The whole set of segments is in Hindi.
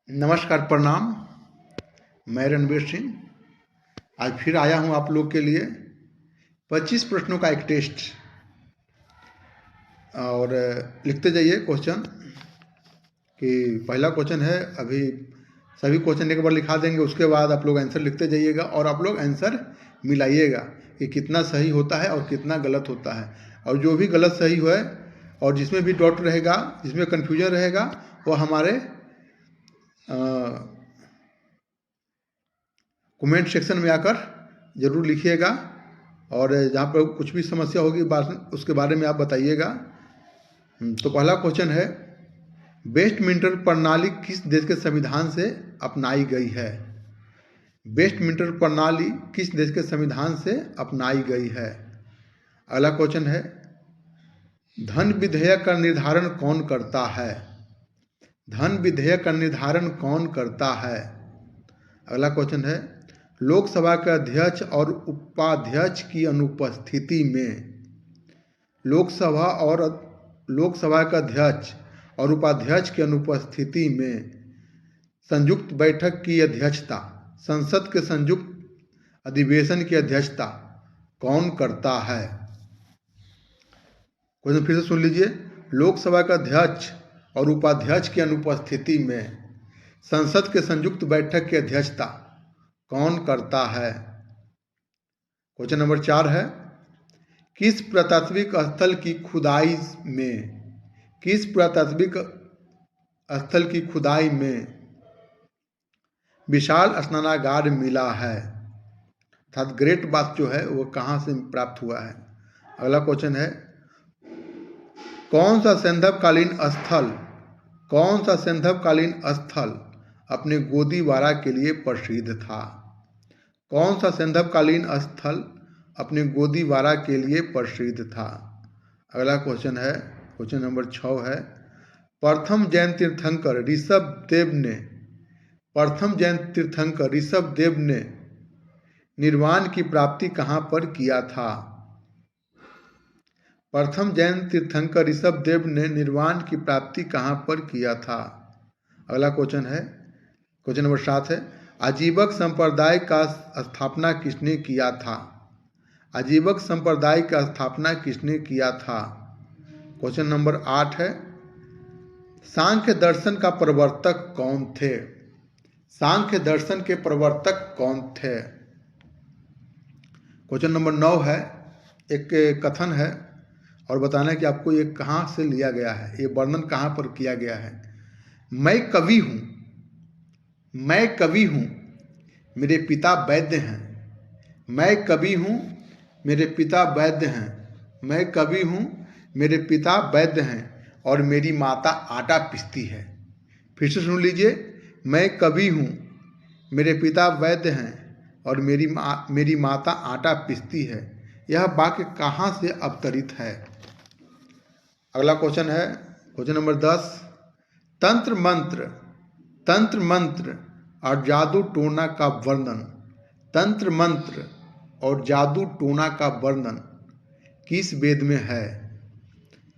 नमस्कार, प्रणाम। मैं रणवीर सिंह आज फिर आया हूं आप लोग के लिए 25 प्रश्नों का एक टेस्ट। और लिखते जाइए क्वेश्चन कि पहला क्वेश्चन है। अभी सभी क्वेश्चन एक बार लिखा देंगे, उसके बाद आप लोग आंसर लिखते जाइएगा और आप लोग आंसर मिलाइएगा कि कितना सही होता है और कितना गलत होता है। और जो भी गलत सही है और जिसमें भी डाउट रहेगा, जिसमें कन्फ्यूजन रहेगा, वो हमारे कमेंट सेक्शन में आकर ज़रूर लिखिएगा। और जहाँ पर कुछ भी समस्या होगी उसके बारे में आप बताइएगा। तो पहला क्वेश्चन है, वेस्टमिंस्टर प्रणाली किस देश के संविधान से अपनाई गई है? वेस्टमिंस्टर प्रणाली किस देश के संविधान से अपनाई गई है? अगला क्वेश्चन है, धन विधेयक का निर्धारण कौन करता है? धन विधेयक का निर्धारण कौन करता है? अगला क्वेश्चन है, लोकसभा के अध्यक्ष और उपाध्यक्ष की अनुपस्थिति में लोकसभा का अध्यक्ष और उपाध्यक्ष की अनुपस्थिति में संयुक्त बैठक की अध्यक्षता, संसद के संयुक्त अधिवेशन की अध्यक्षता कौन करता है? क्वेश्चन फिर से सुन लीजिए। लोकसभा का अध्यक्ष और उपाध्यक्ष की अनुपस्थिति में संसद के संयुक्त बैठक की अध्यक्षता कौन करता है? क्वेश्चन नंबर 4 है, किस पुरातात्विक स्थल की खुदाई में विशाल स्नानागार मिला है? अर्थात ग्रेट बाथ जो है वो कहाँ से प्राप्त हुआ है? अगला क्वेश्चन है, कौन सा सैंधव स्थल अपने गोदीबारा के लिए प्रसिद्ध था? कौन सा सैंधवकालीन स्थल अपने गोदीबारा के लिए प्रसिद्ध था? अगला क्वेश्चन है, क्वेश्चन नंबर 6 है, प्रथम जैन तीर्थंकर ऋषभ देव ने निर्वाण की प्राप्ति कहाँ पर किया था? प्रथम जैन तीर्थंकर ऋषभ देव ने निर्वाण की प्राप्ति कहाँ पर किया था? अगला क्वेश्चन है, क्वेश्चन नंबर 7 है, आजीवक संप्रदाय का स्थापना किसने किया था? आजीवक संप्रदाय का स्थापना किसने किया था? क्वेश्चन नंबर 8 है, सांख्य दर्शन का प्रवर्तक कौन थे? सांख्य दर्शन के प्रवर्तक कौन थे? क्वेश्चन नंबर 9 है, एक कथन है और बताना है कि आपको ये कहाँ से लिया गया है, ये वर्णन कहाँ पर किया गया है। मैं कवि हूँ, मेरे पिता वैद्य हैं। मैं कवि हूँ, मेरे पिता वैद्य हैं। मैं कवि हूँ, मेरे पिता वैद्य हैं और मेरी माता आटा पीसती है। फिर से सुन लीजिए, मैं कवि हूँ, मेरे पिता वैद्य हैं और मेरी माता आटा पीसती है। यह वाक्य कहाँ से अवतरित है? अगला क्वेश्चन है, क्वेश्चन नंबर 10, तंत्र मंत्र और जादू टोना का वर्णन, तंत्र मंत्र और जादू टोना का वर्णन किस वेद में है?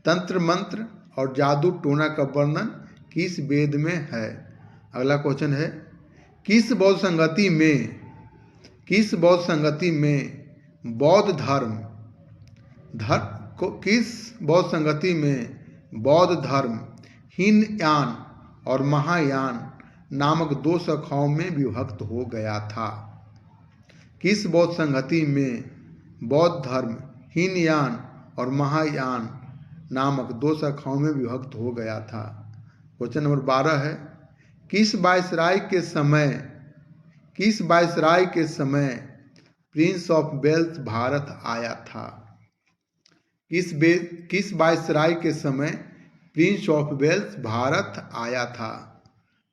तंत्र मंत्र और जादू टोना का वर्णन किस वेद में है? अगला क्वेश्चन है, किस बौद्ध संगति में बौद्ध धर्म हीनयान और महायान नामक दो शाखाओं में विभक्त हो गया था? किस बौद्ध संगति में बौद्ध धर्म हीनयान और महायान नामक दो शाखाओं में विभक्त हो गया था? क्वेश्चन नंबर 12 है, किस वायसराय के समय प्रिंस ऑफ वेल्स भारत आया था? किस वायसराय के समय प्रिंस ऑफ वेल्स भारत आया था?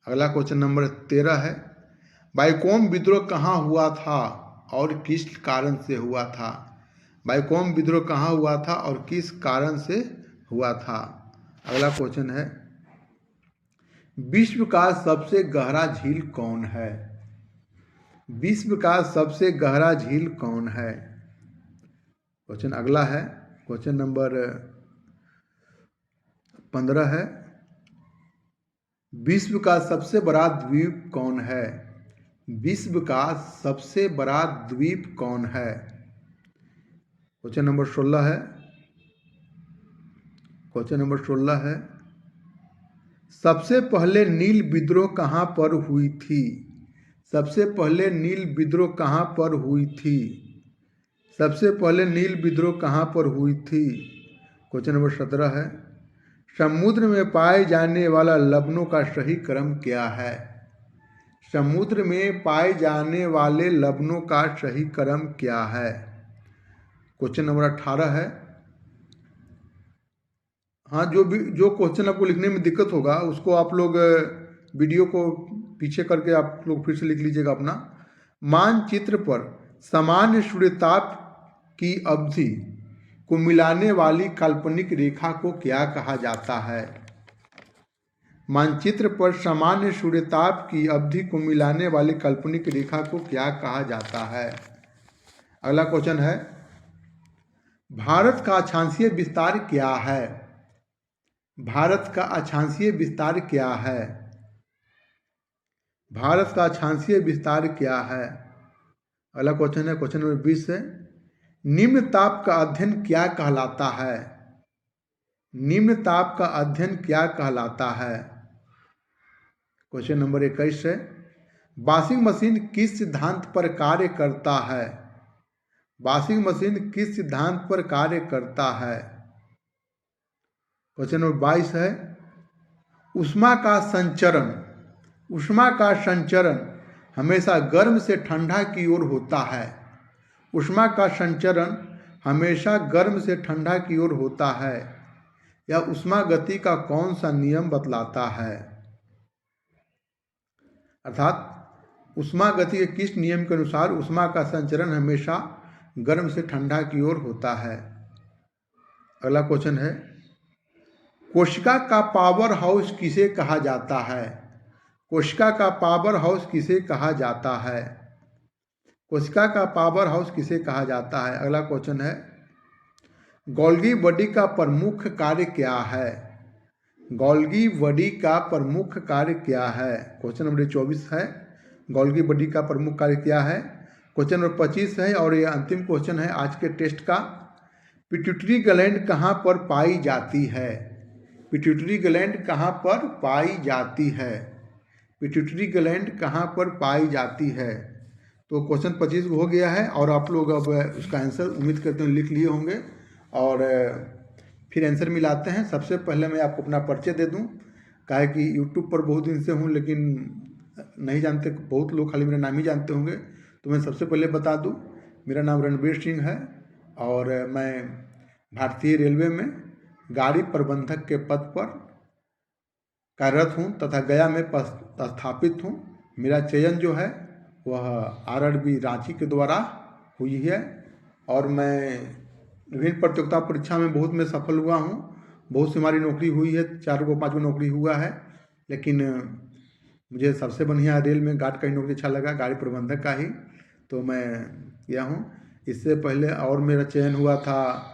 अगला क्वेश्चन नंबर 13 है, बाइकॉम विद्रोह कहाँ हुआ था और किस कारण से हुआ था? बाइकॉम विद्रोह कहाँ हुआ था और किस कारण से हुआ था? अगला क्वेश्चन है, विश्व का सबसे गहरा झील कौन है? विश्व का सबसे गहरा झील कौन है? क्वेश्चन अगला है, क्वेश्चन नंबर 15 है, विश्व का सबसे बड़ा द्वीप कौन है? विश्व का सबसे बड़ा द्वीप कौन है? क्वेश्चन नंबर 16 है। क्वेश्चन नंबर 16 है, सबसे पहले नील विद्रोह कहाँ पर हुई थी? सबसे पहले नील विद्रोह कहाँ पर हुई थी? सबसे पहले नील विद्रोह कहाँ पर हुई थी? क्वेश्चन नंबर 17 है, समुद्र में पाए जाने वाला लवणों का सही क्रम क्या है? समुद्र में पाए जाने वाले लवणों का सही क्रम क्या है? क्वेश्चन नंबर 18 है। हाँ, जो क्वेश्चन आपको लिखने में दिक्कत होगा उसको आप लोग वीडियो को पीछे करके आप लोग फिर से लिख लीजिएगा अपना। मानचित्र पर सामान्य सूर्यताप की अवधि को मिलाने वाली काल्पनिक रेखा को क्या कहा जाता है? मानचित्र पर सामान्य सूर्यताप की अवधि को मिलाने वाली काल्पनिक रेखा को क्या कहा जाता है? अगला क्वेश्चन है, भारत का अक्षांशीय विस्तार क्या है? भारत का अक्षांशीय विस्तार क्या है? भारत का अक्षांशीय विस्तार क्या है? अगला क्वेश्चन है, क्वेश्चन नंबर 20 है, निम्न ताप का अध्ययन क्या कहलाता है? निम्न ताप का अध्ययन क्या कहलाता है? क्वेश्चन नंबर 21 है, वॉशिंग मशीन किस सिद्धांत पर कार्य करता है? वॉशिंग मशीन किस सिद्धांत पर कार्य करता है? क्वेश्चन नंबर 22 है, ऊष्मा का संचरण हमेशा गर्म से ठंडा की ओर होता है। ऊष्मा का संचरण हमेशा गर्म से ठंडा की ओर होता है। यह ऊष्मा गति का कौन सा नियम बतलाता है? अर्थात ऊष्मा गति के किस नियम के अनुसार ऊष्मा का संचरण हमेशा गर्म से ठंडा की ओर होता है? अगला क्वेश्चन है, कोशिका का पावर हाउस किसे कहा जाता है? कोशिका का पावर हाउस किसे कहा जाता है? कोशिका का पावर हाउस किसे कहा जाता है? अगला क्वेश्चन है, गोल्गी बॉडी का प्रमुख कार्य क्या है? गोल्गी बॉडी का प्रमुख कार्य क्या है? क्वेश्चन नंबर 24 है, गोल्गी बॉडी का प्रमुख कार्य क्या है? क्वेश्चन नंबर 25 है और ये अंतिम क्वेश्चन है आज के टेस्ट का, पिट्यूटरी ग्लैंड कहाँ पर पाई जाती है? पिट्यूटरी ग्लैंड कहाँ पर पाई जाती है? पिट्यूटरी ग्लैंड कहाँ पर पाई जाती है? तो क्वेश्चन 25 हो गया है और आप लोग अब उसका आंसर उम्मीद करते हैं लिख लिए होंगे और फिर आंसर मिलाते हैं। सबसे पहले मैं आपको अपना परिचय दे दूं, काहे कि यूट्यूब पर बहुत दिन से हूं लेकिन नहीं जानते, बहुत लोग खाली मेरा नाम ही जानते होंगे, तो मैं सबसे पहले बता दूं, मेरा नाम रणवीर सिंह है और मैं भारतीय रेलवे में गाड़ी प्रबंधक के पद पर कार्यरत हूँ तथा गया में स्थापित हूँ। मेरा चयन जो है वह आरआरबी रांची के द्वारा हुई है और मैं विभिन्न प्रतियोगिता परीक्षा में बहुत में सफल हुआ हूँ। बहुत सी हमारी नौकरी हुई है, 4 को 5 को नौकरी हुआ है, लेकिन मुझे सबसे बढ़िया रेल में गार्ड का ही नौकरी अच्छा लगा, गाड़ी प्रबंधक का ही, तो मैं गया हूँ। इससे पहले और मेरा चयन हुआ था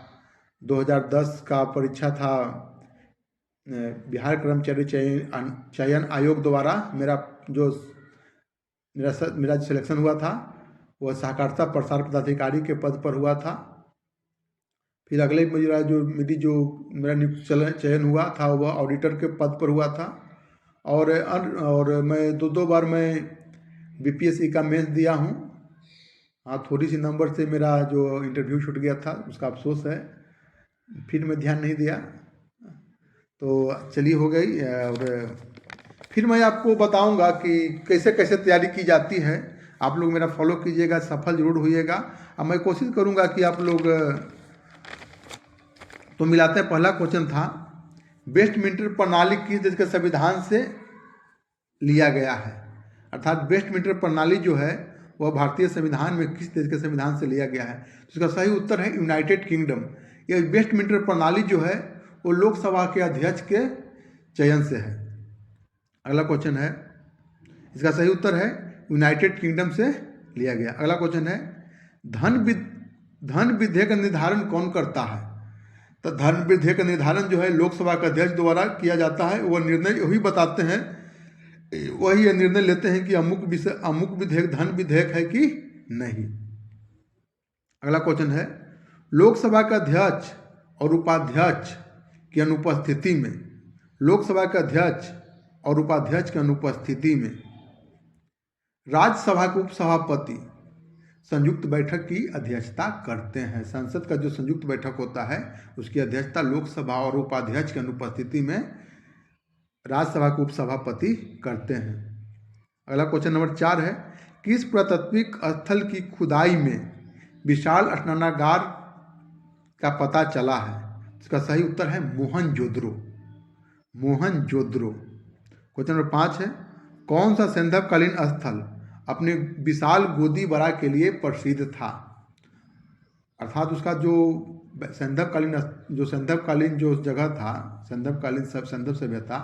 2010 का परीक्षा था, बिहार कर्मचारी चयन आयोग द्वारा मेरा जो सिलेक्शन हुआ था वह सहकारिता प्रसार पदाधिकारी के पद पर हुआ था। फिर अगले मेरा चयन हुआ था वह ऑडिटर के पद पर हुआ था और मैं दो बार मैं बीपीएससी का मेंस दिया हूँ। हाँ, थोड़ी सी नंबर से मेरा जो इंटरव्यू छूट गया था उसका अफसोस है, फिर मैं ध्यान नहीं दिया, तो चलिए हो गई। और फिर मैं आपको बताऊंगा कि कैसे कैसे तैयारी की जाती है। आप लोग मेरा फॉलो कीजिएगा, सफल जरूर होइएगा। अब मैं कोशिश करूंगा कि आप लोग तो मिलाते हैं। पहला क्वेश्चन था, वेस्टमिंस्टर प्रणाली किस देश के संविधान से लिया गया है? अर्थात वेस्टमिंस्टर प्रणाली जो है वह भारतीय संविधान में किस देश के संविधान से लिया गया है? तो इसका सही उत्तर है यूनाइटेड किंगडम। यह वेस्टमिंस्टर प्रणाली जो है वो लोकसभा के अध्यक्ष के चयन से है। अगला क्वेश्चन है, इसका सही उत्तर है यूनाइटेड किंगडम से लिया गया। अगला क्वेश्चन है, धन विधेयक का निर्धारण कौन करता है? तो धन विधेयक का निर्धारण जो है लोकसभा के अध्यक्ष द्वारा किया जाता है। वह निर्णय वही बताते हैं वही ये निर्णय लेते हैं कि अमुक विधेयक धन विधेयक है कि नहीं। अगला क्वेश्चन है, लोकसभा के अध्यक्ष और उपाध्यक्ष की अनुपस्थिति में, लोकसभा के अध्यक्ष और उपाध्यक्ष की अनुपस्थिति में राज्यसभा के उपसभापति संयुक्त बैठक की अध्यक्षता करते हैं। संसद का जो संयुक्त बैठक होता है उसकी अध्यक्षता लोकसभा और उपाध्यक्ष की अनुपस्थिति में राज्यसभा के उपसभापति करते हैं। अगला क्वेश्चन नंबर 4 है, किस पुरातात्विक स्थल की खुदाई में विशाल स्नानागार का पता चला है? इसका सही उत्तर है मोहनजोदड़ो। मोहनजोदड़ो। क्वेश्चन नंबर 5 है, कौन सा सैंधवकालीन स्थल अपने विशाल गोदी बड़ा के लिए प्रसिद्ध था? अर्थात उसका जो सैंधवकालीन जो जगह था, सैंधव सभ्यता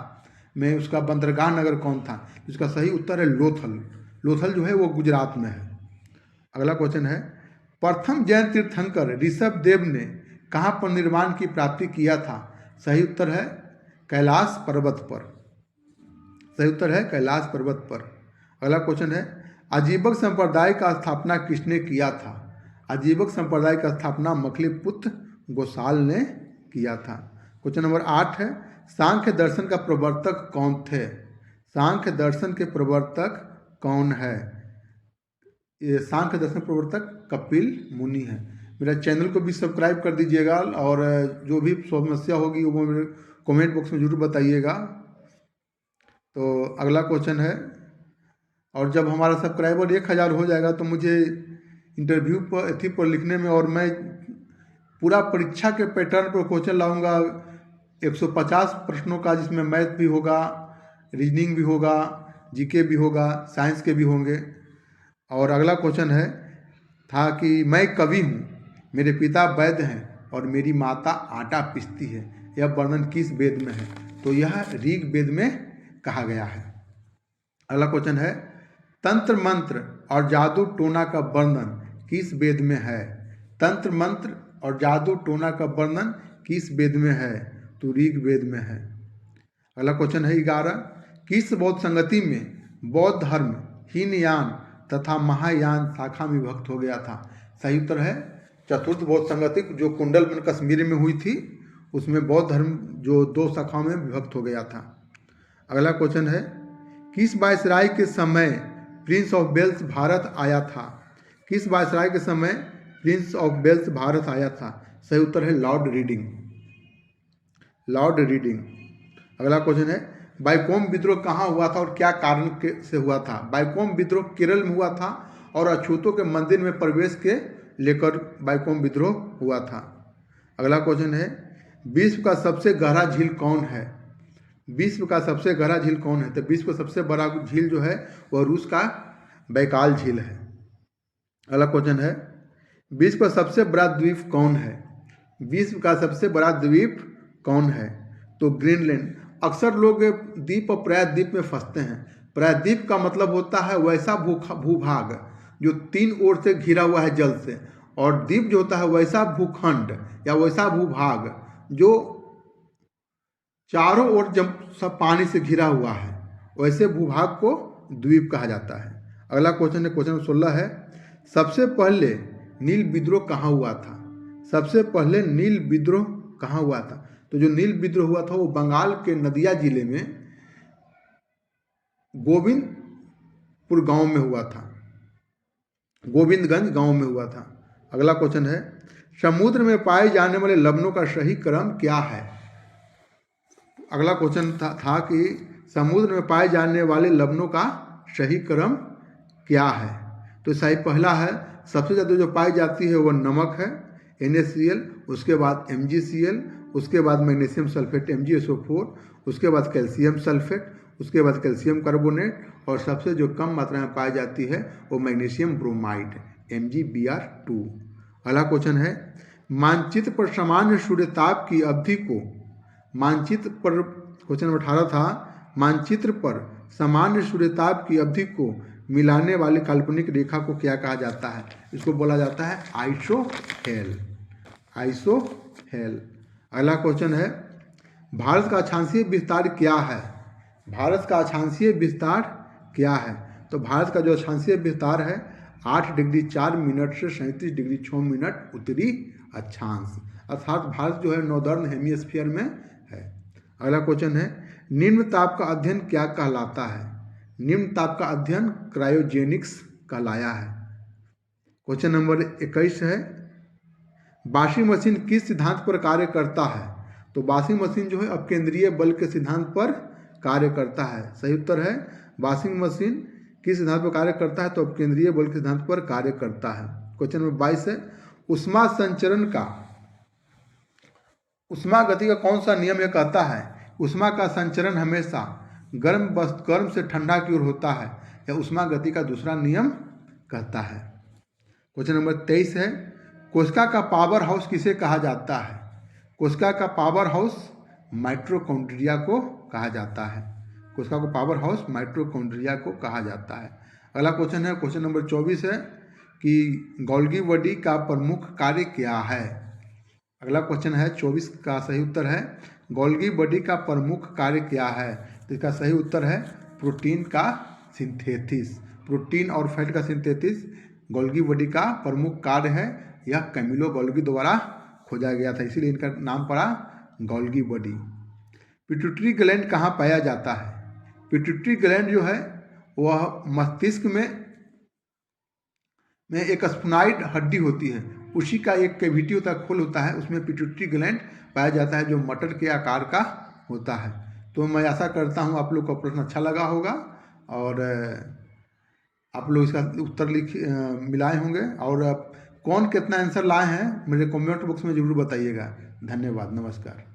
में उसका बंदरगाह नगर कौन था? इसका सही उत्तर है लोथल। लोथल जो है वो गुजरात में है। अगला क्वेश्चन है, प्रथम जैन तीर्थंकर ऋषभ देव ने कहाँ पर निर्माण की प्राप्ति किया था? सही उत्तर है कैलाश पर्वत पर। सही उत्तर है कैलाश पर्वत पर। अगला क्वेश्चन है, अजीबक संप्रदाय का स्थापना किसने किया था? अजीबक संप्रदाय का स्थापना मखलीपुत्र गोसाल ने किया था। क्वेश्चन नंबर 8 है, सांख्य दर्शन का प्रवर्तक कौन थे? सांख्य दर्शन के प्रवर्तक कौन है? ये सांख्य दर्शन प्रवर्तक कपिल मुनि है। मेरा चैनल को भी सब्सक्राइब कर दीजिएगा और जो भी समस्या होगी वो मेरे कमेंट बॉक्स में जरूर बताइएगा। तो अगला क्वेश्चन है, और जब हमारा सब्सक्राइबर 1000 हो जाएगा तो मुझे इंटरव्यू पर लिखने में, और मैं पूरा परीक्षा के पैटर्न पर क्वेश्चन लाऊंगा 150 प्रश्नों का, जिसमें मैथ भी होगा, रीजनिंग भी होगा, जीके भी होगा, साइंस के भी होंगे। और अगला क्वेश्चन था कि मैं कवि हूँ, मेरे पिता वैद्य हैं और मेरी माता आटा पीसती है, यह वर्णन किस वेद में है? तो यह ऋग वेद में कहा गया है। अगला क्वेश्चन है, तंत्र मंत्र और जादू टोना का वर्णन किस वेद में है? तंत्र मंत्र और जादू टोना का वर्णन किस वेद में है? तो ऋग वेद में है। अगला क्वेश्चन है 11, किस बौद्ध संगति में बौद्ध धर्म हीनयान तथा महायान शाखा में विभक्त हो गया था? सही उत्तर है चतुर्थ बौद्ध संगति, जो कुंडलवन कश्मीर में हुई थी, उसमें बौद्ध धर्म जो 2 शाखाओं में विभक्त हो गया था। अगला क्वेश्चन है, किस वायसराय के समय प्रिंस ऑफ वेल्स भारत आया था? किस वायसराय के समय प्रिंस ऑफ वेल्स भारत आया था? सही उत्तर है लॉर्ड रीडिंग। Lord reading. अगला क्वेश्चन है, बाइकोम विद्रोह कहाँ हुआ था और क्या कारण से हुआ था? बाइकोम विद्रोह केरल में हुआ था और अछूतों के मंदिर में प्रवेश के लेकर बाइकोम विद्रोह हुआ था। अगला क्वेश्चन है, विश्व का सबसे गहरा झील कौन है? विश्व का सबसे गहरा झील कौन है? तो विश्व का सबसे बड़ा झील जो है वह रूस का बैकाल झील है। अगला क्वेश्चन है, विश्व का सबसे बड़ा द्वीप कौन है? विश्व का सबसे बड़ा द्वीप कौन है? तो ग्रीनलैंड। अक्सर लोग द्वीप और प्रायद्वीप में फंसते हैं। प्रायद्वीप का मतलब होता है वैसा भूभाग जो 3 ओर से घिरा हुआ है जल से, और द्वीप जो होता है वैसा भूखंड या वैसा भूभाग जो चारों ओर जब सब पानी से घिरा हुआ है, वैसे भूभाग को द्वीप कहा जाता है। अगला क्वेश्चन है, क्वेश्चन 16 है, सबसे पहले नील विद्रोह कहाँ हुआ था? सबसे पहले नील विद्रोह कहाँ हुआ था? तो जो नील विद्रोह हुआ था वो बंगाल के नदिया जिले में गोविंदपुर गांव में हुआ था, गोविंदगंज गांव में हुआ था। अगला क्वेश्चन है, समुद्र में पाए जाने वाले लवणों का सही क्रम क्या है? अगला क्वेश्चन था कि समुद्र में पाए जाने वाले लवणों का सही क्रम क्या है? तो सही पहला है, सबसे ज़्यादा जो पाई जाती है वह नमक है, NaCl, उसके बाद MgCl, उसके बाद मैग्नीशियम सल्फेट MgSO4, उसके बाद कैल्शियम सल्फेट, उसके बाद कैल्शियम कार्बोनेट, और सबसे जो कम मात्रा में पाई जाती है वो मैग्नीशियम ब्रोमाइड MgBr2। अगला क्वेश्चन है, मानचित्र पर सामान्य सूर्यताप की अवधि को, मानचित्र पर, क्वेश्चन नंबर 18 था, मानचित्र पर सामान्य सूर्यताप की अवधि को मिलाने वाली काल्पनिक रेखा को क्या कहा जाता है? इसको बोला जाता है आइसोहेल। आइसोहेल। अगला क्वेश्चन है, भारत का अक्षांशीय विस्तार क्या है? भारत का अक्षांशीय विस्तार क्या है? तो भारत का जो अक्षांशीय विस्तार है 8 डिग्री 4 मिनट से 37 डिग्री 6 मिनट उत्तरी अक्षांश, अर्थात भारत जो है नॉर्दर्न हेमिस्फीयर में है। अगला क्वेश्चन है, निम्न ताप का अध्ययन क्या कहलाता है? निम्न ताप का अध्ययन क्रायोजेनिक्स कहलाया है। क्वेश्चन नंबर 21 है, वॉशिंग मशीन किस सिद्धांत पर कार्य करता है? तो वॉशिंग मशीन जो है अपकेंद्रीय बल के सिद्धांत पर कार्य करता है। सही उत्तर है, वॉशिंग मशीन किस सिद्धांत पर कार्य करता है? तो अपकेंद्रीय बल के सिद्धांत पर कार्य करता है। क्वेश्चन नंबर 22 है, उष्मा संचरण का उष्मा गति का कौन सा नियम यह कहता है उष्मा का संचरण हमेशा गर्म से ठंडा की ओर होता है? यह उष्मा गति का दूसरा नियम कहता है। क्वेश्चन नंबर 23 है, कोशिका का पावर हाउस किसे कहा जाता है? कोशिका का पावर हाउस माइटोकॉन्ड्रिया को कहा जाता है। कोशिका को पावर हाउस माइटोकॉन्ड्रिया को कहा जाता है। अगला क्वेश्चन है, क्वेश्चन नंबर 24 है कि गोल्गी बॉडी का प्रमुख कार्य क्या है? अगला क्वेश्चन है 24 का सही उत्तर है, गोल्गी बॉडी का प्रमुख कार्य क्या है? तो इसका सही उत्तर है प्रोटीन का सिंथेसिस। प्रोटीन और फैट का सिंथेसिस गोल्गी बॉडी का प्रमुख कार्य है। यह कैमिलो गोल्गी द्वारा खोजा गया था, इसीलिए इनका नाम पड़ा गोल्गी बॉडी। पिट्यूटरी ग्लैंड कहाँ पाया जाता है? पिट्यूटरी ग्लैंड जो है वह मस्तिष्क में एक स्फुनाइड हड्डी होती है, उसी का एक कैविटी होता है, खोल होता है, उसमें पिट्यूटरी ग्लैंड पाया जाता है जो मटर के आकार का होता है। तो मैं आशा करता हूँ आप लोग को प्रश्न अच्छा लगा होगा और आप लोग इसका उत्तर मिलाए होंगे और कौन कितना आंसर लाए हैं मेरे कमेंट बॉक्स में ज़रूर बताइएगा। धन्यवाद, नमस्कार।